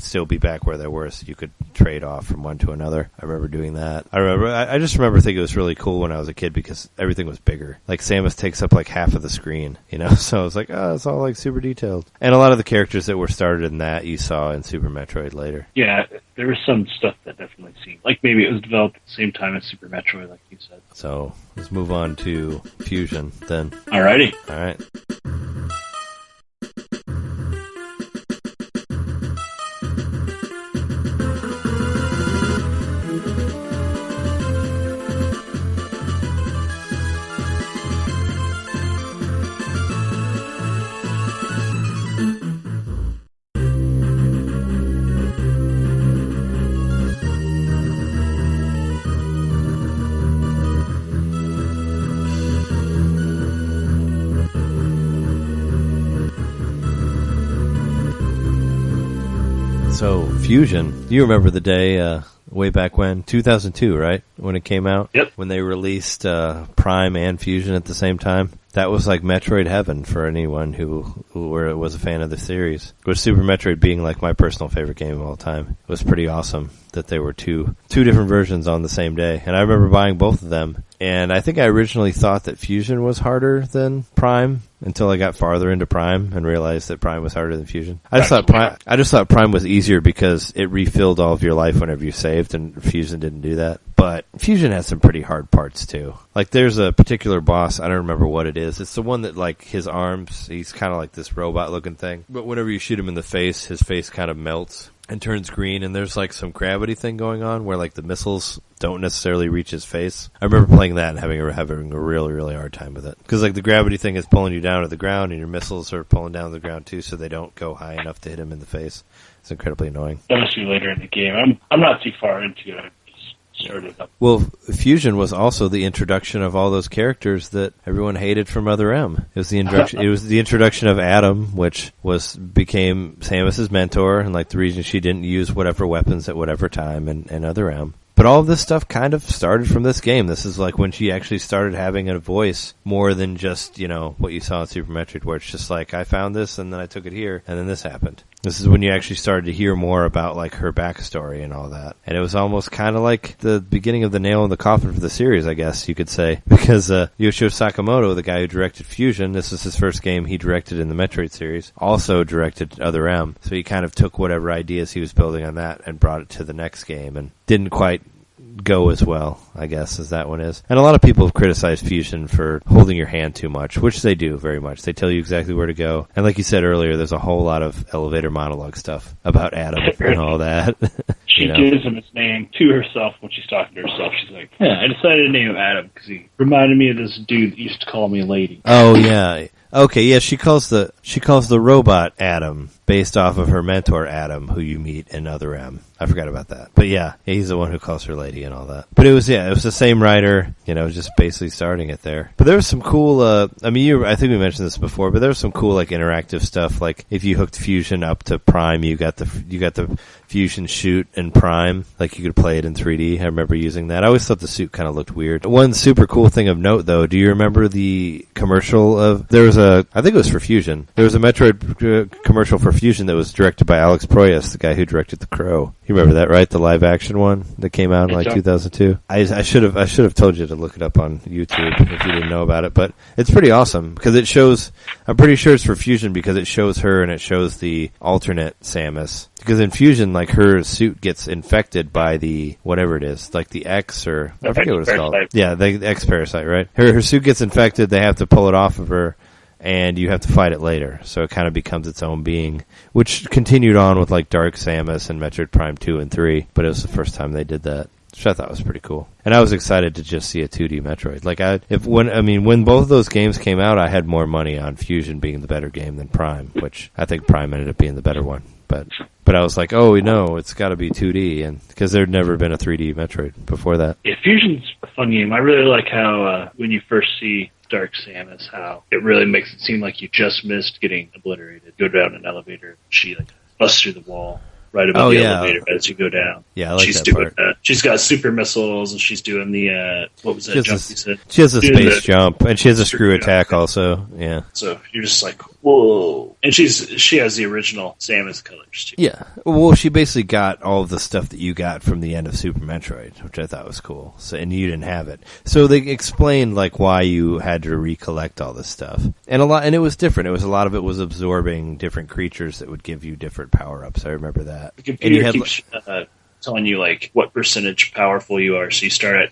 still be back where they were, so you could trade off from one to another. I remember doing that. I just remember thinking it was really cool when I was a kid, because everything was bigger. Like, Samus takes up like half of the screen, so I was like, oh, it's all like super detailed. And a lot of the characters that were started in that you saw in Super Metroid later.
Yeah, there was some stuff that definitely seemed like maybe it was developed at the same time as Super Metroid, like you said.
So let's move on to Fusion then.
Alrighty.
All right. So, Fusion, you remember the day way back when? 2002, right? When it came out?
Yep.
When they released Prime and Fusion at the same time? That was like Metroid heaven for anyone who was a fan of the series. With Super Metroid being like my personal favorite game of all time. It was pretty awesome that there were two different versions on the same day. And I remember buying both of them. And I think I originally thought that Fusion was harder than Prime until I got farther into Prime and realized that Prime was harder than Fusion. I just thought Prime was easier because it refilled all of your life whenever you saved, and Fusion didn't do that. But Fusion has some pretty hard parts too. Like, there's a particular boss, I don't remember what it is. It's the one that, like, his arms, he's kind of like this robot looking thing. But whenever you shoot him in the face, his face kind of melts and turns green, and there's like some gravity thing going on where like the missiles don't necessarily reach his face. I remember playing that and having a really, really hard time with it. Because like the gravity thing is pulling you down to the ground, and your missiles are pulling down to the ground too, so they don't go high enough to hit him in the face. It's incredibly annoying.
That must be later in the game. I'm not too far into it. I'm just started up.
Well, Fusion was also the introduction of all those characters that everyone hated from Other M. It was the introduction. It was the introduction of Adam, which became Samus's mentor, and like the reason she didn't use whatever weapons at whatever time, and Other M. But all of this stuff kind of started from this game. This is like when she actually started having a voice more than just, what you saw in Super Metroid, where it's just like, I found this and then I took it here and then this happened. This is when you actually started to hear more about like her backstory and all that. And it was almost kind of like the beginning of the nail in the coffin for the series, I guess you could say. Because Yoshio Sakamoto, the guy who directed Fusion, this was his first game he directed in the Metroid series, also directed Other M. So he kind of took whatever ideas he was building on that and brought it to the next game and didn't quite go as well, I guess, as that one is. And a lot of people have criticized Fusion for holding your hand too much, which they do very much. They tell you exactly where to go. And like you said earlier, there's a whole lot of elevator monologue stuff about Adam and all that.
She gives him his name to herself when she's talking to herself. She's like, I decided to name him Adam because he reminded me of this dude that used to call me lady.
Oh, yeah. Okay, yeah, she calls the robot Adam based off of her mentor Adam, who you meet in Other M. I forgot about that. But yeah, he's the one who calls her lady and all that. But it was the same writer, just basically starting it there. But there was some cool, I think we mentioned this before, but there was some cool, like, interactive stuff. Like, if you hooked Fusion up to Prime, you got the Fusion shoot in Prime. Like, you could play it in 3D. I remember using that. I always thought the suit kind of looked weird. One super cool thing of note, though, do you remember the commercial I think it was for Fusion. There was a Metroid commercial for Fusion that was directed by Alex Proyas, the guy who directed The Crow. You remember that, right? The live action one that came out in like 2002. I should have told you to look it up on YouTube if you didn't know about it, but it's pretty awesome because it shows, I'm pretty sure it's for Fusion because it shows her and it shows the alternate Samus. Because in Fusion, like, her suit gets infected by the, whatever it is, like the X or, I forget what it's called. Yeah, the X parasite, right? Her suit gets infected, they have to pull it off of her, and you have to fight it later. So it kind of becomes its own being, which continued on with, like, Dark Samus and Metroid Prime 2 and 3, but it was the first time they did that, which I thought was pretty cool. And I was excited to just see a 2D Metroid. Like, when both of those games came out, I had more money on Fusion being the better game than Prime, which I think Prime ended up being the better one. But I was like, oh, no, it's got to be 2D, and because there'd never been a 3D Metroid before that.
Yeah, Fusion's a fun game. I really like how when you first see Dark Samus, how it really makes it seem like you just missed getting obliterated. Go down an elevator, she like busts through the wall right above the elevator as you go down.
Yeah, I like that part.
She's got super missiles, and she's doing the what was that jump you said?
She has a space jump, and she has a screw attack also. Yeah.
So you're just like, whoa! And she has the original Samus colors too.
Yeah. Well, she basically got all of the stuff that you got from the end of Super Metroid, which I thought was cool. So, and you didn't have it, so they explained like why you had to recollect all this stuff, and it was different. A lot of it was absorbing different creatures that would give you different power ups. I remember that.
The computer keeps telling you like what percentage powerful you are. So you start at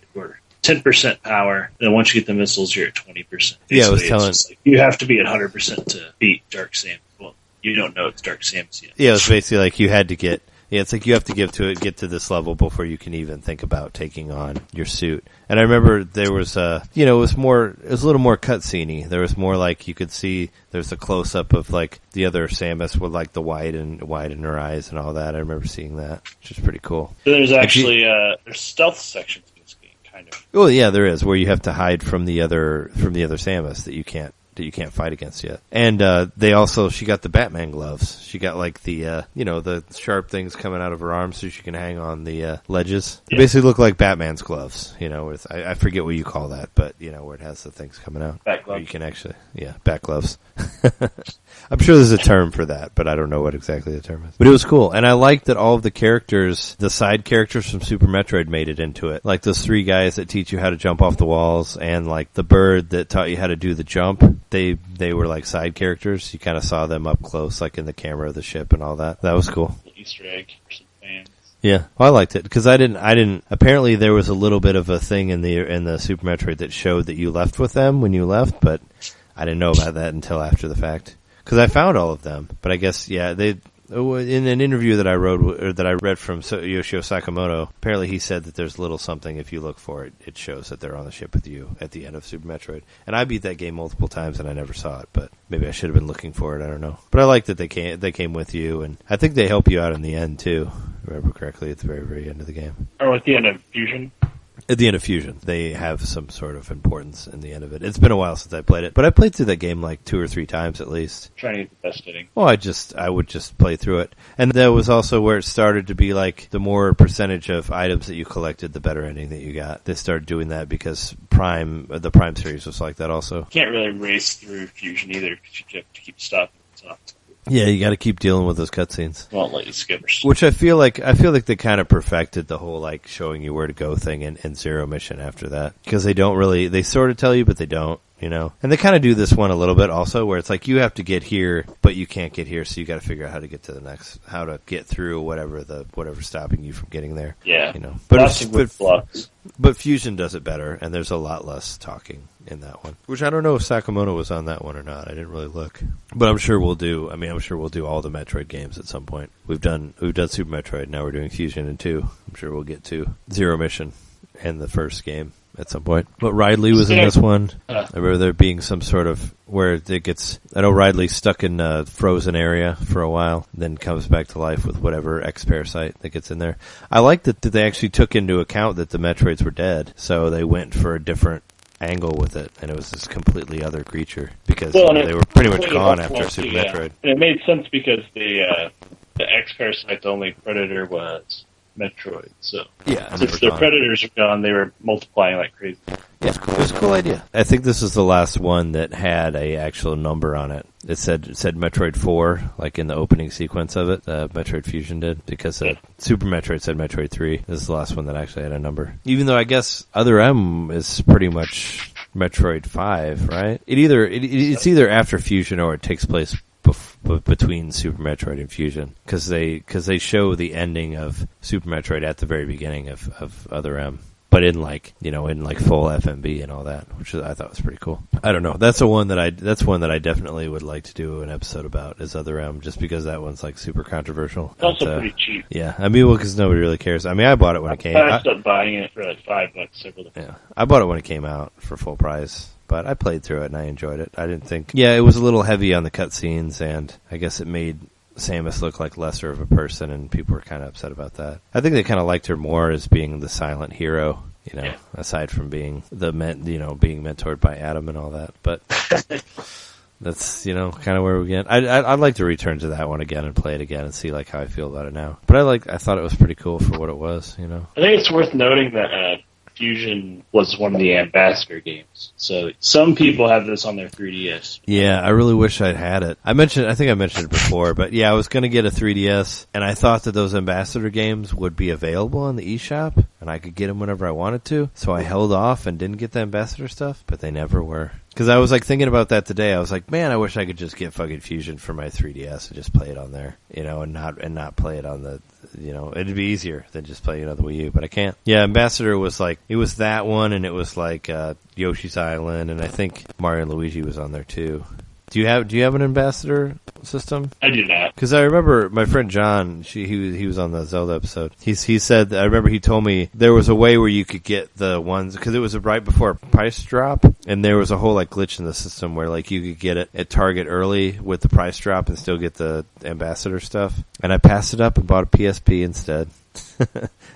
10% power, and then once you get the missiles, you're at 20%.
Yeah, it was telling
like, you have to be at 100% to beat Dark Samus. Well, you don't know it's Dark Samus yet.
Yeah, it's basically like you had to get. Yeah, it's like you have to get to this level before you can even think about taking on your suit. And I remember there was it was a little more cutscene-y. There was more like you could see there's a close up of like the other Samus with like the white in her eyes and all that. I remember seeing that, which is pretty cool.
So there's actually there's stealth sections in this game, kind of.
Well, yeah, there is, where you have to hide from the other Samus that you can't fight against yet. And she got the Batman gloves. She got like the the sharp things coming out of her arms so she can hang on the ledges. They basically look like Batman's gloves, with I forget what you call that, but where it has the things coming out.
Bat gloves.
You can actually bat gloves. I'm sure there's a term for that, but I don't know what exactly the term is. But it was cool, and I liked that all of the characters, the side characters from Super Metroid, made it into it. Like those 3 guys that teach you how to jump off the walls, and like the bird that taught you how to do the jump. They were like side characters. You kind of saw them up close, like in the camera of the ship and all that. That was cool.
Easter egg for some fans.
Yeah, well, I liked it because I didn't. Apparently, there was a little bit of a thing in the Super Metroid that showed that you left with them when you left, but I didn't know about that until after the fact. Because I found all of them, but I guess they in an interview that I read from Yoshio Sakamoto, apparently he said that there's little something if you look for it, it shows that they're on the ship with you at the end of Super Metroid. And I beat that game multiple times and I never saw it, but maybe I should have been looking for it. I don't know. But I like that they came with you, and I think they help you out in the end too. Remember correctly, at the very, very end of the game.
Or at the end of Fusion.
At the end of Fusion, they have some sort of importance in the end of it. It's been a while since I played it, but I played through that game like 2 or 3 times at least.
Trying to get the best ending.
Well, I would just play through it. And that was also where it started to be like the more percentage of items that you collected, the better ending that you got. They started doing that because the Prime series was like that also.
Can't really race through Fusion either because you have to keep stopping.
Yeah, you got to keep dealing with those cutscenes.
Won't let you skip.
Which I feel like they kind of perfected the whole like showing you where to go thing in Zero Mission after that, because they sort of tell you, but they don't. You know, and they kind of do this one a little bit also, where it's like you have to get here, but you can't get here, so you got to figure out how to get to the next, how to get through whatever's stopping you from getting there.
Yeah,
you know,
but
Fusion does it better, and there's a lot less talking in that one. Which I don't know if Sakamoto was on that one or not. I didn't really look, but I'm sure we'll do. I mean, I'm sure we'll do all the Metroid games at some point. We've done Super Metroid. Now we're doing Fusion and 2. I'm sure we'll get to Zero Mission and the first game at some point. But Ridley was in this one. I remember there being some sort of where it gets, I know Ridley's stuck in a frozen area for a while, then comes back to life with whatever X-Parasite that gets in there. I like that they actually took into account that the Metroids were dead, so they went for a different angle with it, and it was this completely other creature, because they were pretty much gone after Super Metroid.
And it made sense because the X-Parasite's only predator was Metroid, so since their predators are gone, they were multiplying like crazy.
Yeah, it was a cool idea. I think this was the last one that had a actual number on it. It said Metroid 4, like in the opening sequence of it. Metroid Fusion did, because Super Metroid said Metroid 3. This is the last one that actually had a number. Even though I guess Other M is pretty much Metroid 5, right? It's either after Fusion or it takes place between Super Metroid and Fusion, because they show the ending of Super Metroid at the very beginning of Other M, but in like full FMV and all that, which I thought was pretty cool. I don't know. That's one that I definitely would like to do an episode about, is Other M, just because that one's like super controversial.
It's also pretty cheap.
Yeah, I mean, because nobody really cares. I mean, I bought it when it came out.
I started buying it for like $5.
Yeah, I bought it when it came out for full price. But I played through it and I enjoyed it. I didn't think... Yeah, it was a little heavy on the cutscenes, and I guess it made Samus look like lesser of a person, and people were kind of upset about that. I think they kind of liked her more as being the silent hero, aside from being being mentored by Adam and all that. But that's, kind of where we get. I'd like to return to that one again and play it again and see like how I feel about it now. But I thought it was pretty cool for what it was,
I think it's worth noting that Fusion was one of the ambassador games, so some people have this on their 3DS.
Yeah, I really wish I'd had it. I think I mentioned it before, but yeah, I was going to get a 3DS, and I thought that those ambassador games would be available on the eShop, and I could get them whenever I wanted to, so I held off and didn't get the ambassador stuff, but they never were. Because I was like thinking about that today. I was like, man, I wish I could just get fucking Fusion for my 3DS and just play it on there, and not play it on the, it'd be easier than just playing it on the Wii U, but I can't. Yeah, Ambassador was like, it was that one, and it was like Yoshi's Island, and I think Mario and Luigi was on there too. Do you have an Ambassador system?
I do not.
Because I remember my friend John, he was on the Zelda episode. He said, I remember he told me there was a way where you could get the ones, because it was right before a price drop, and there was a whole like glitch in the system where like you could get it at Target early with the price drop and still get the Ambassador stuff. And I passed it up and bought a PSP instead.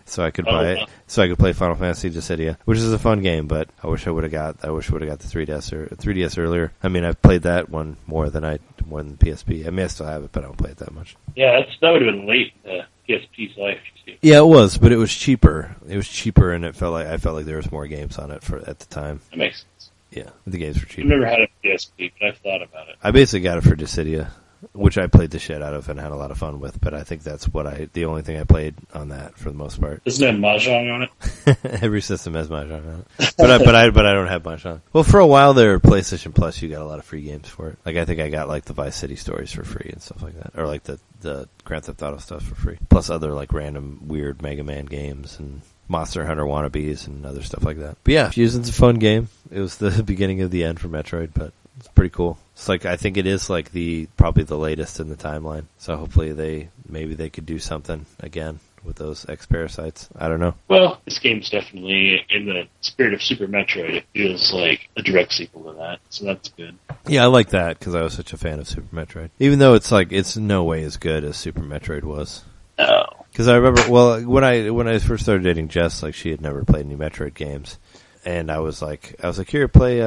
So I could buy it, so I could play Final Fantasy Dissidia, which is a fun game. But I wish I would have got the 3DS earlier. I mean, I've played that one more than PSP. I mean, I still have it, but I don't play it that much.
Yeah, that would have been late in the PSP's life.
Yeah, it was, but it was cheaper. And I felt like there was more games on it at the time.
That makes sense.
Yeah, the games were cheaper.
I've never had a PSP, but I've thought about it.
I basically got it for Dissidia, which I played the shit out of and had a lot of fun with, but I think that's the only thing I played on that for the most part.
Doesn't it have Mahjong on it?
Every system has Mahjong on it. But I don't have Mahjong. Well, for a while there, PlayStation Plus, you got a lot of free games for it. Like, I think I got like the Vice City stories for free and stuff like that. Or like the Grand Theft Auto stuff for free. Plus other like random weird Mega Man games and Monster Hunter wannabes and other stuff like that. But yeah, Fusion's a fun game. It was the beginning of the end for Metroid, but it's pretty cool. It's like, I think it is like probably the latest in the timeline. So hopefully maybe they could do something again with those X-Parasites. I don't know.
Well, this game's definitely in the spirit of Super Metroid. It feels like a direct sequel to that, so that's good.
Yeah, I like that because I was such a fan of Super Metroid. Even though it's no way as good as Super Metroid was.
No.
Because I remember, well, when I first started dating Jess, like she had never played any Metroid games, and I was like, here, play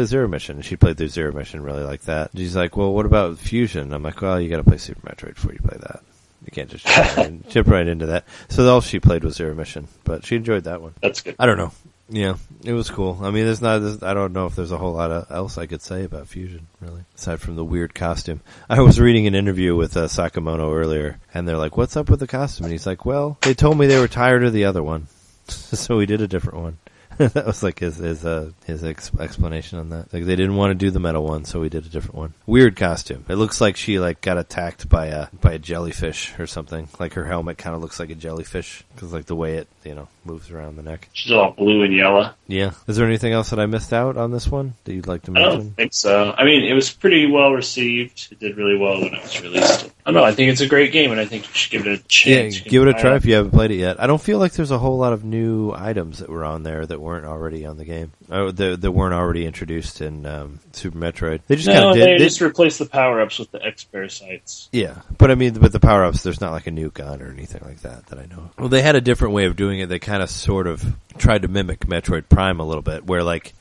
Zero Mission. And she played through Zero Mission, really like that. And she's like, well, what about Fusion? I'm like, well, you got to play Super Metroid before you play that. You can't just jump right into that. So all she played was Zero Mission, but she enjoyed that one.
That's good.
I don't know. Yeah, it was cool. I mean, I don't know if there's a whole lot else I could say about Fusion, really, aside from the weird costume. I was reading an interview with Sakamoto earlier, and they're like, what's up with the costume? And he's like, well, they told me they were tired of the other one, so we did a different one. That was like his explanation on that. Like they didn't want to do the metal one, so we did a different one. Weird costume. It looks like she got attacked by a jellyfish or something. Like her helmet kind of looks like a jellyfish because like the way it moves around the neck.
She's all blue and yellow.
Yeah. Is there anything else that I missed out on this one that you'd like to mention?
I don't think so. I mean, it was pretty well received. It did really well when it was released. I don't know. I think it's a great game, and I think you should give it a chance.
Yeah, give it a try if you haven't played it yet. I don't feel like there's a whole lot of new items that were on there that weren't already on the game. That weren't already introduced in Super Metroid. They just
they just replaced the power-ups with the X-Parasites.
Yeah, but I mean, with the power-ups, there's not like a new gun or anything like that I know. Well, they had a different way of doing it. They kind of sort of tried to mimic Metroid Prime a little bit, where like,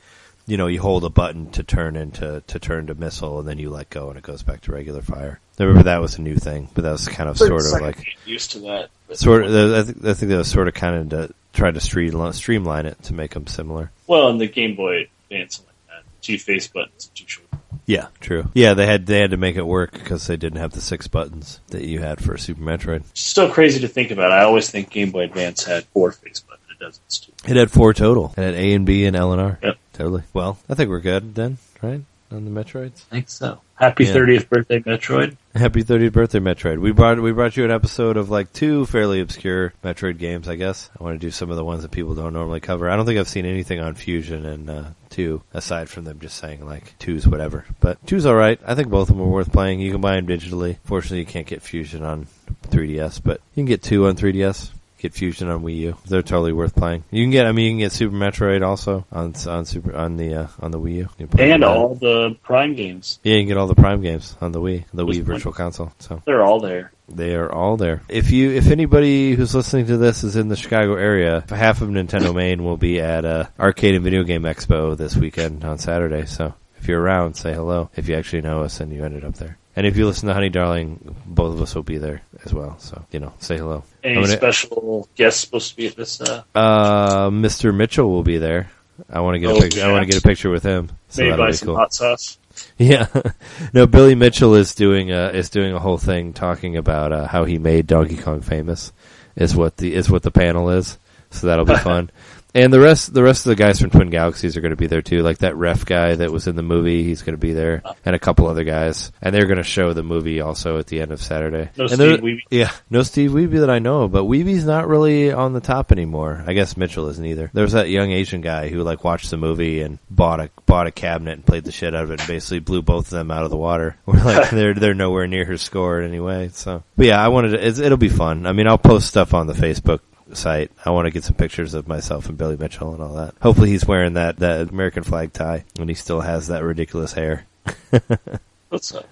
you hold a button to turn to missile, and then you let go, and it goes back to regular fire. I remember that was a new thing, but that was kind of sort of like
used to that.
Sort of, I think that was sort of kind of tried to streamline it to make them similar.
Well, in the Game Boy Advance, like that, 2 face buttons, 2 short.
Yeah, true. Yeah, they had to make it work because they didn't have the 6 buttons that you had for Super Metroid.
Still crazy to think about. I always think Game Boy Advance had 4 face buttons. It doesn't.
It had 4 total. It had A and B and L and R.
Yep.
Totally. Well, I think we're good then, right? On the Metroids?
I think so. Happy 30th birthday, Metroid.
Happy 30th birthday, Metroid. We brought you an episode of like 2 fairly obscure Metroid games, I guess. I want to do some of the ones that people don't normally cover. I don't think I've seen anything on Fusion and 2, aside from them just saying like 2's whatever. But 2's alright. I think both of them are worth playing. You can buy them digitally. Fortunately, you can't get Fusion on 3DS, but you can get 2 on 3DS. Get Fusion on Wii U. They're totally worth playing. You can get Super Metroid also on the Wii U.
And all the Prime games.
Yeah, you can get all the Prime games on the Wii Virtual Console. So
they're all there.
They are all there. If anybody who's listening to this is in the Chicago area, half of Nintendomain will be at Arcade and Video Game Expo this weekend on Saturday. So if you're around, say hello. If you actually know us and you ended up there. And if you listen to Honey Darling, both of us will be there as well. So, say hello.
Any special guests supposed to be at this?
Mr. Mitchell will be there. I want to get a picture. I want to get a picture with him. So
maybe buy some cool. Hot sauce.
Yeah, no. Billy Mitchell is doing a whole thing talking about how he made Donkey Kong famous. Is what the panel is. So that'll be fun. And the rest of the guys from Twin Galaxies are going to be there too. Like that ref guy that was in the movie, he's going to be there, and a couple other guys. And they're going to show the movie also at the end of Saturday.
No Steve Wiebe.
Yeah, no Steve Wiebe that I know of, but Wiebe's not really on the top anymore. I guess Mitchell isn't either. There was that young Asian guy who watched the movie and bought a cabinet and played the shit out of it and basically blew both of them out of the water. We're they're nowhere near her score anyway. So, but yeah, it'll be fun. I mean, I'll post stuff on the Facebook site. I want to get some pictures of myself and Billy Mitchell and all that. Hopefully he's wearing that American flag tie and he still has that ridiculous hair.
What's up?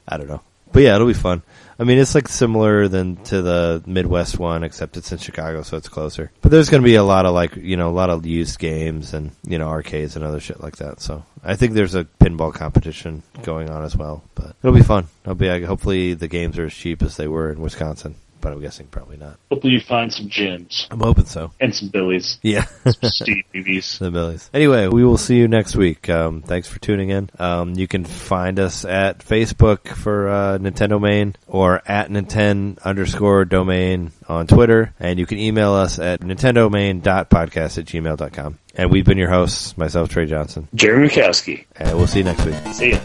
I don't know. But yeah, it'll be fun. I mean, it's similar to the Midwest one, except it's in Chicago, so it's closer. But there's going to be a lot of a lot of used games and, arcades and other shit like that. So I think there's a pinball competition going on as well, but it'll be fun. Hopefully the games are as cheap as they were in Wisconsin. But I'm guessing probably not.
Hopefully you find some gems.
I'm hoping so.
And some Billies.
Yeah.
Some Steve Wiebes.
The Billies. Anyway, we will see you next week. Thanks for tuning in. You can find us at Facebook for Nintendomain or at Nintendo_domain on Twitter. And you can email us at nintendomain.podcast@gmail.com. And we've been your hosts, myself, Trey Johnson.
Jeremy Mikowski.
And we'll see you next week.
See ya.